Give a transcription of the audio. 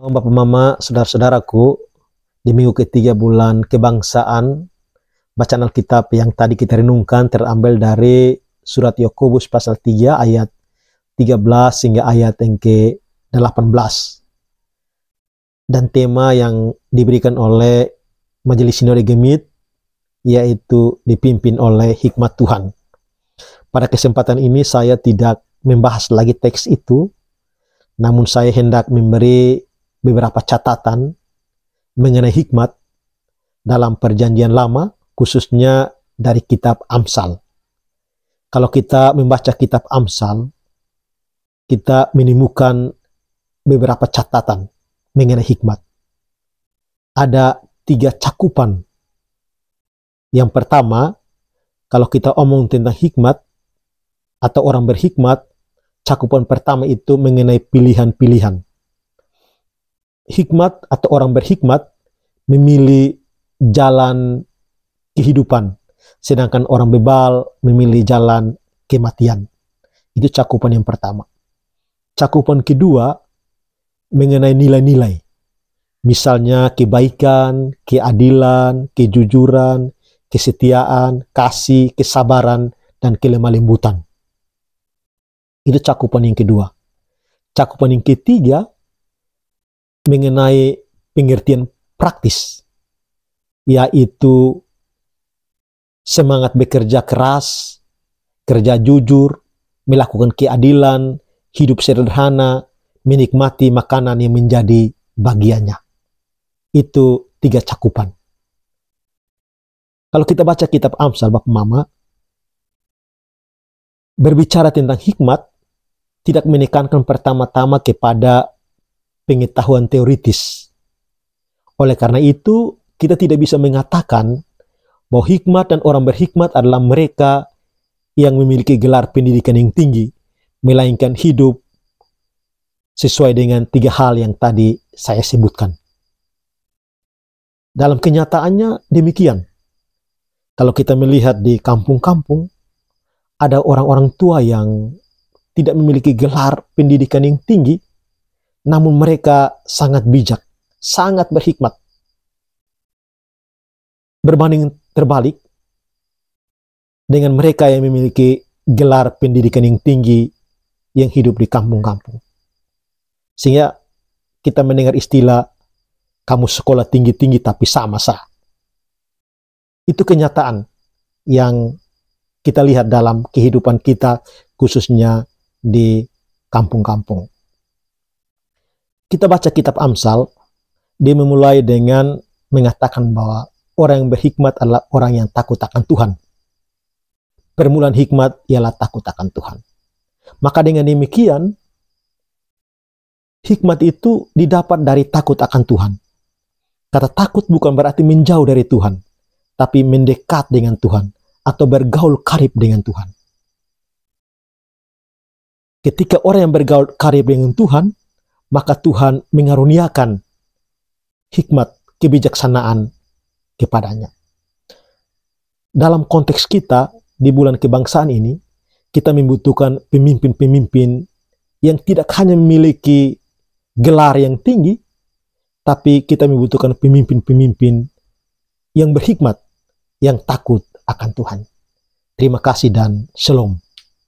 Bapak Mama, saudara-saudaraku, di minggu ketiga bulan kebangsaan, bacaan Alkitab yang tadi kita renungkan terambil dari surat Yakobus pasal 3 ayat 13 hingga ayat yang ke-18. Dan tema yang diberikan oleh Majelis Sinode Gemit yaitu dipimpin oleh hikmat Tuhan. Pada kesempatan ini saya tidak membahas lagi teks itu, namun saya hendak memberi beberapa catatan mengenai hikmat dalam Perjanjian Lama, khususnya dari kitab Amsal. Kalau kita membaca kitab Amsal, kita menemukan beberapa catatan mengenai hikmat. Ada 3 cakupan. Yang pertama, kalau kita omong tentang hikmat atau orang berhikmat, cakupan pertama itu mengenai pilihan-pilihan. Hikmat atau orang berhikmat memilih jalan kehidupan, sedangkan orang bebal memilih jalan kematian. Itu cakupan yang pertama. Cakupan kedua mengenai nilai-nilai, misalnya kebaikan, keadilan, kejujuran, kesetiaan, kasih, kesabaran, dan kelemah lembutan. Itu cakupan yang kedua. Cakupan yang ketiga mengenai pengertian praktis, yaitu semangat bekerja keras, kerja jujur, melakukan keadilan, hidup sederhana, menikmati makanan yang menjadi bagiannya. Itu 3 cakupan. Kalau kita baca kitab Amsal, Bapak Mama, berbicara tentang hikmat, tidak menekankan pertama-tama kepada pengetahuan teoritis. Oleh karena itu, kita tidak bisa mengatakan bahwa hikmat dan orang berhikmat adalah mereka yang memiliki gelar pendidikan yang tinggi, melainkan hidup sesuai dengan 3 hal yang tadi saya sebutkan. Dalam kenyataannya demikian. Kalau kita melihat di kampung-kampung, ada orang-orang tua yang tidak memiliki gelar pendidikan yang tinggi, namun mereka sangat bijak, sangat berhikmat. Berbanding terbalik dengan mereka yang memiliki gelar pendidikan yang tinggi yang hidup di kampung-kampung. Sehingga kita mendengar istilah, kamu sekolah tinggi-tinggi tapi sama sah. Itu kenyataan yang kita lihat dalam kehidupan kita, khususnya di kampung-kampung. Kita baca kitab Amsal, dia memulai dengan mengatakan bahwa orang yang berhikmat adalah orang yang takut akan Tuhan. Permulaan hikmat ialah takut akan Tuhan. Maka dengan demikian, hikmat itu didapat dari takut akan Tuhan. Kata takut bukan berarti menjauh dari Tuhan, tapi mendekat dengan Tuhan atau bergaul karib dengan Tuhan. Ketika orang yang bergaul karib dengan Tuhan, maka Tuhan mengaruniakan hikmat, kebijaksanaan kepadanya. Dalam konteks kita, di bulan kebangsaan ini, kita membutuhkan pemimpin-pemimpin yang tidak hanya memiliki gelar yang tinggi, tapi kita membutuhkan pemimpin-pemimpin yang berhikmat, yang takut akan Tuhan. Terima kasih dan shalom.